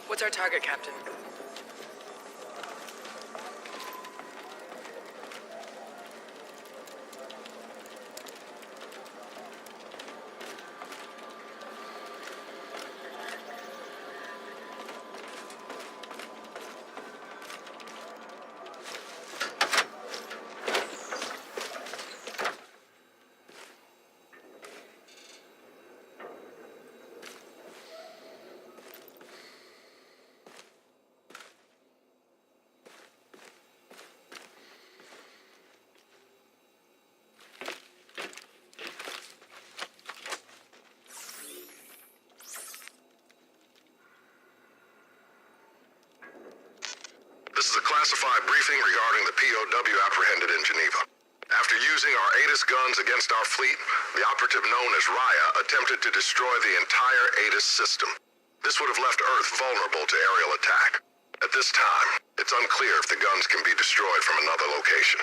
What's our target, Captain? This is a classified briefing regarding the POW apprehended in Geneva. After using our ATIS guns against our fleet, the operative known as Raya attempted to destroy the entire ATIS system. This would have left Earth vulnerable to aerial attack. At this time, it's unclear if the guns can be destroyed from another location.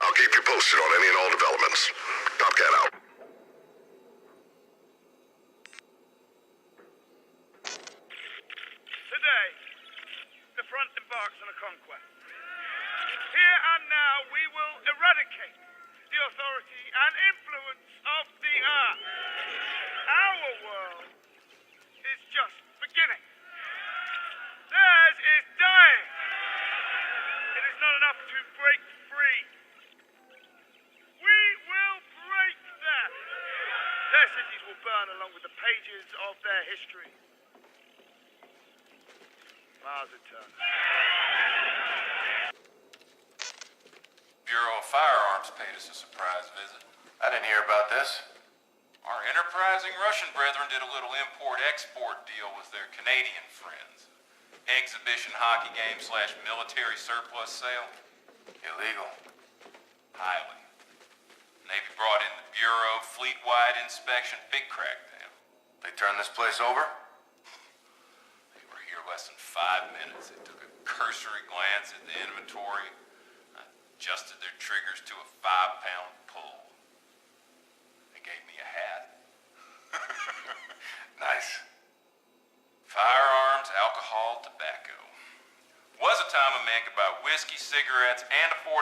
I'll keep you posted on any and all developments. Top Cat out. Today, the front embarks on a conquest. Here and now, we will eradicate the authority and influence of the Earth. Our world is just beginning. Theirs is dying. It is not enough to break free. We will break them. Their cities will burn along with the pages of their history. Mars Eternal. Bureau of Firearms paid us a surprise visit. I didn't hear about this. Our enterprising Russian brethren did a little import-export deal with their Canadian friends. Exhibition hockey game / military surplus sale. Illegal. Highly. Navy brought in the Bureau, fleet-wide inspection, big crackdown. They turned this place over? They were here less than 5 minutes. They took a cursory glance at the inventory, adjusted their triggers to a 5-pound pull. They gave me a hat. Nice. Firearms, alcohol, tobacco. Was a time a man could buy whiskey, cigarettes, and a 45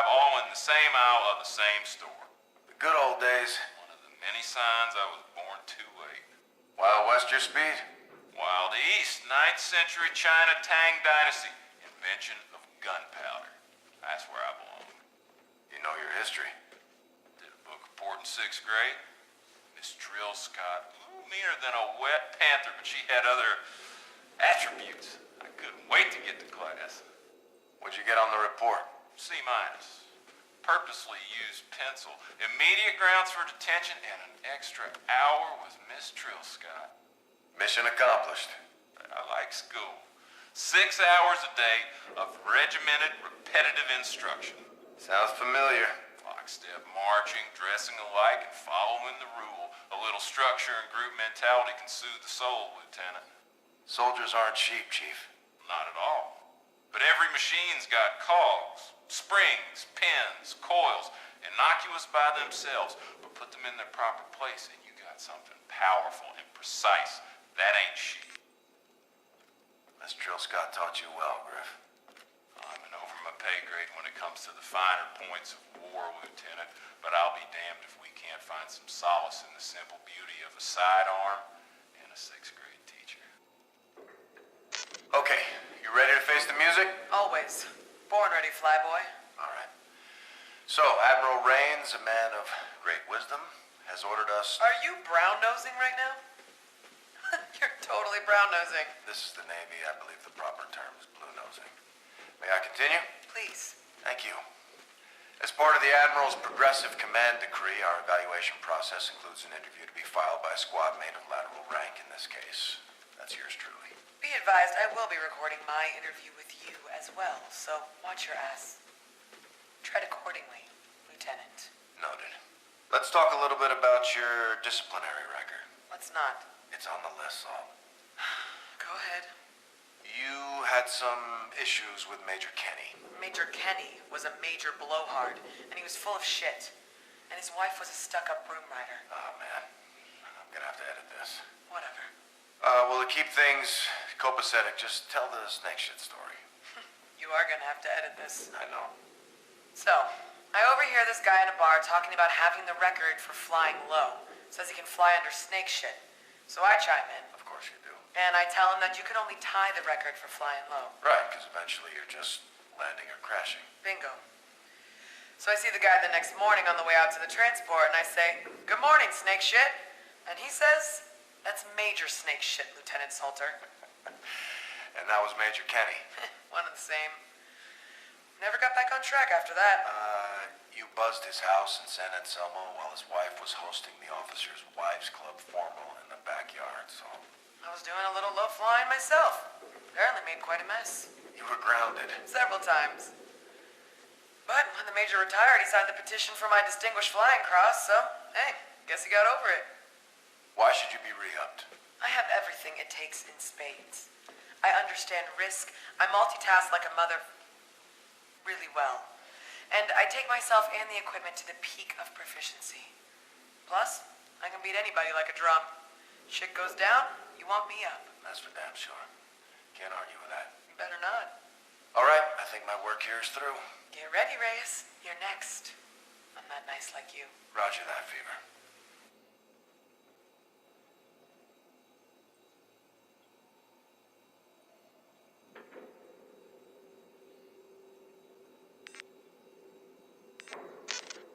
all in the same aisle of the same store. The good old days. One of the many signs I was born too late. Wild West your speed? Wild East, 9th century China Tang Dynasty. Invention of gunpowder. That's where I belong. You know your history. Did a book report in 6th grade. Miss Trill Scott, meaner than a wet panther, but she had other attributes. I couldn't wait to get to class. What'd you get on the report? C-. Purposely used pencil. Immediate grounds for detention and an extra hour with Miss Trill Scott. Mission accomplished. I like school. 6 hours a day of regimented, repetitive instruction. Sounds familiar. Lockstep marching, dressing alike, and following the rule. A little structure and group mentality can soothe the soul, Lieutenant. Soldiers aren't sheep, Chief. Not at all. But every machine's got cogs, springs, pins, coils, innocuous by themselves, but put them in their proper place and you got something powerful and precise. That ain't sheep. Miss Trill Scott taught you well, Griff. I'm an over my pay grade when it comes to the finer points of war, Lieutenant, but I'll be damned if we can't find some solace in the simple beauty of a sidearm and a 6th grade teacher. Okay, you ready to face the music? Always. Born ready, flyboy. All right. So, Admiral Rains, a man of great wisdom, has ordered us... Are you brown-nosing right now? You're totally brown-nosing. This is the Navy. I believe the proper term is blue-nosing. May I continue? Please. Thank you. As part of the Admiral's progressive command decree, our evaluation process includes an interview to be filed by a squad mate of lateral rank in this case. That's yours truly. Be advised, I will be recording my interview with you as well, so watch your ass. Tread accordingly, Lieutenant. Noted. Let's talk a little bit about your disciplinary record. Let's not. It's on the list, Saul. Go ahead. You had some issues with Major Kenny. Major Kenny was a major blowhard, and he was full of shit. And his wife was a stuck-up broom rider. Oh, man. I'm gonna have to edit this. Whatever. Well, to keep things Copacetic, just tell the snake shit story. You are gonna have to edit this. I know. So, I overhear this guy in a bar talking about having the record for flying low. Says he can fly under snake shit. So I chime in. Of course you do. And I tell him that you can only tie the record for flying low. Right, because eventually you're just landing or crashing. Bingo. So I see the guy the next morning on the way out to the transport, and I say, "Good morning, snake shit." And he says, "That's major snake shit, Lieutenant Salter." And that was Major Kenny. One and the same. Never got back on track after that. You buzzed his house in San Anselmo while his wife was hosting the Officers' Wives Club formal in the backyard, so... I was doing a little low flying myself. Apparently made quite a mess. You were grounded. Several times. But when the major retired, he signed the petition for my Distinguished Flying Cross, so, hey, guess he got over it. Why should you be re-upped? I have everything it takes in spades. I understand risk. I multitask like a mother really well. And I take myself and the equipment to the peak of proficiency. Plus, I can beat anybody like a drum. Shit goes down, you want me up. That's for damn sure. Can't argue with that. You better not. All right, I think my work here is through. Get ready, Reyes. You're next. I'm not nice like you. Roger that, Fever.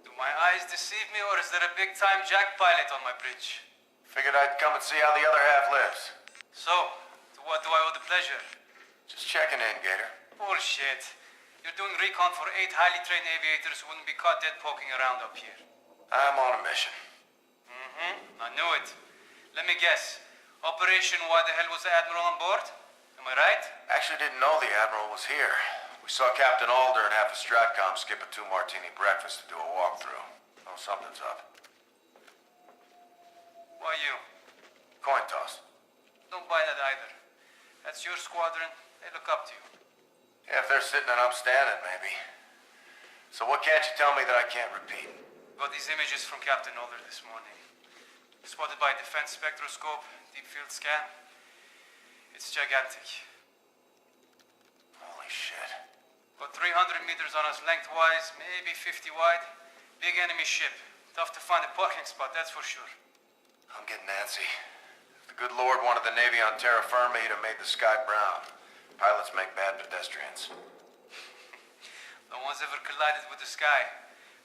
Do my eyes deceive me, or is there a big-time jack pilot on my bridge? Figured I'd come and see how the other half lives. So, to what do I owe the pleasure? Just checking in, Gator. Bullshit. You're doing recon for 8 highly trained aviators who wouldn't be caught dead poking around up here. I'm on a mission. I knew it. Let me guess. Operation Why the Hell Was the Admiral on board? Am I right? Actually didn't know the Admiral was here. We saw Captain Alder and half a Stratcom skip a 2-martini breakfast to do a walkthrough. Oh, something's up. Why you? Coin toss. Don't buy that either. That's your squadron. They look up to you. Yeah, if they're sitting and I'm standing, maybe. So what can't you tell me that I can't repeat? Got these images from Captain Alder this morning. Spotted by defense spectroscope, deep field scan. It's gigantic. Holy shit. About 300 meters on us lengthwise, maybe 50 wide. Big enemy ship. Tough to find a parking spot, that's for sure. I'm getting antsy. If the good Lord wanted the Navy on terra firma, he'd have made the sky brown. Pilots make bad pedestrians. No one's ever collided with the sky.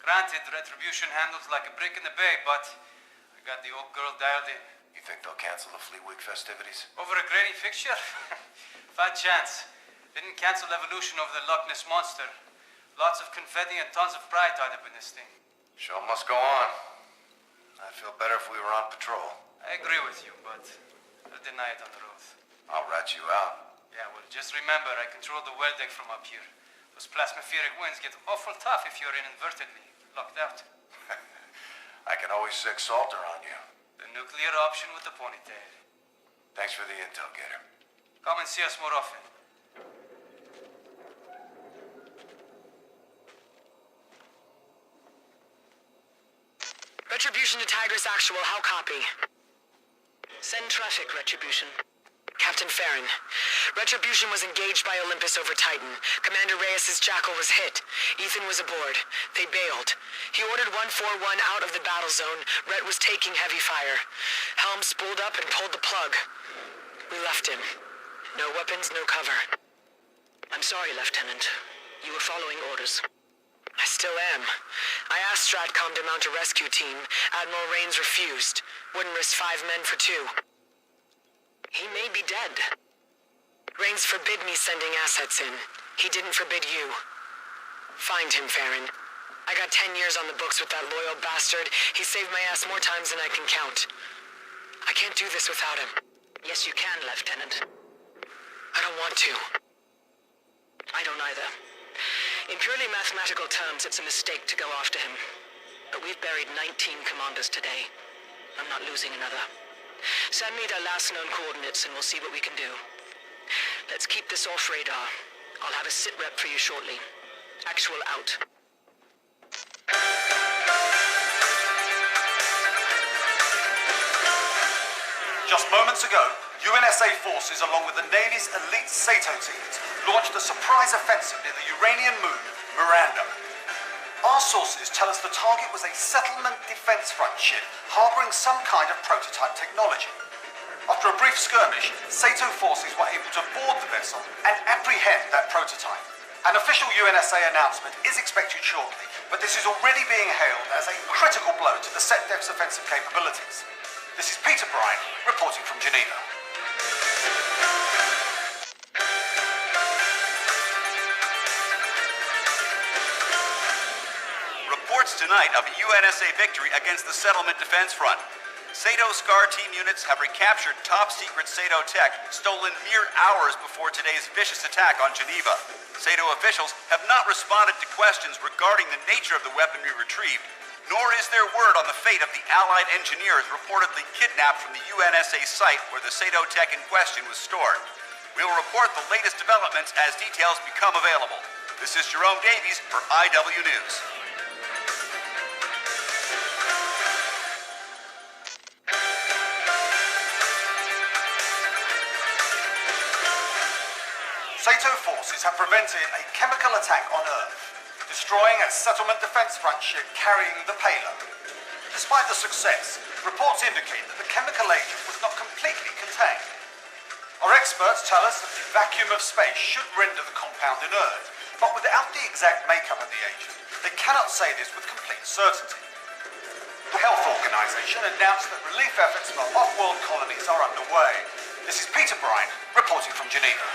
Granted, retribution handles like a brick in the bay, but I got the old girl dialed in. You think they'll cancel the Fleet Week festivities? Over a grainy fixture? Fat chance. Didn't cancel evolution over the Loch Ness Monster. Lots of confetti and tons of pride tied up in this thing. Show must go on. I'd feel better if we were on patrol. I agree with you, but I'll deny it on the road. I'll rat you out. Yeah, well, just remember, I control the well deck from up here. Those plasmaferic winds get awful tough if you're inadvertently locked out. I can always sick Salter on you. The nuclear option with the ponytail. Thanks for the intel, Gator. Come and see us more often. Retribution to Tigris Actual, how copy? Send traffic, Retribution. Captain Farron. Retribution was engaged by Olympus over Titan. Commander Reyes' Jackal was hit. Ethan was aboard. They bailed. He ordered 141 out of the battle zone. Rhett was taking heavy fire. Helm spooled up and pulled the plug. We left him. No weapons, no cover. I'm sorry, Lieutenant. You were following orders. I still am. I asked Stratcom to mount a rescue team. Admiral Raines refused. Wouldn't risk 5 men for 2. He may be dead. Raines forbid me sending assets in. He didn't forbid you. Find him, Farron. I got 10 years on the books with that loyal bastard. He saved my ass more times than I can count. I can't do this without him. Yes, you can, Lieutenant. I don't want to. I don't either. In purely mathematical terms, it's a mistake to go after him. But we've buried 19 commanders today. I'm not losing another. Send me their last known coordinates and we'll see what we can do. Let's keep this off radar. I'll have a sit rep for you shortly. Actual out. Just moments ago, UNSA forces, along with the Navy's elite SATO teams, launched a surprise offensive near the Uranian moon, Miranda. Our sources tell us the target was a settlement defense front ship harboring some kind of prototype technology. After a brief skirmish, SATO forces were able to board the vessel and apprehend that prototype. An official UNSA announcement is expected shortly, but this is already being hailed as a critical blow to the SETDEF's offensive capabilities. This is Peter Bryan, reporting from Geneva. Reports tonight of a UNSA victory against the Settlement Defense Front. SATO SCAR team units have recaptured top-secret SATO tech stolen mere hours before today's vicious attack on Geneva. SATO officials have not responded to questions regarding the nature of the weaponry retrieved, nor is there word on the fate of the Allied engineers reportedly kidnapped from the UNSA site where the SATO tech in question was stored. We will report the latest developments as details become available. This is Jerome Davies for IW News. SATO forces have prevented a chemical attack on Earth, destroying a settlement defense front ship carrying the payload. Despite the success, reports indicate that the chemical agent was not completely contained. Our experts tell us that the vacuum of space should render the compound inert, but without the exact makeup of the agent, they cannot say this with complete certainty. The Health Organization announced that relief efforts for off-world colonies are underway. This is Peter Bryan, reporting from Geneva.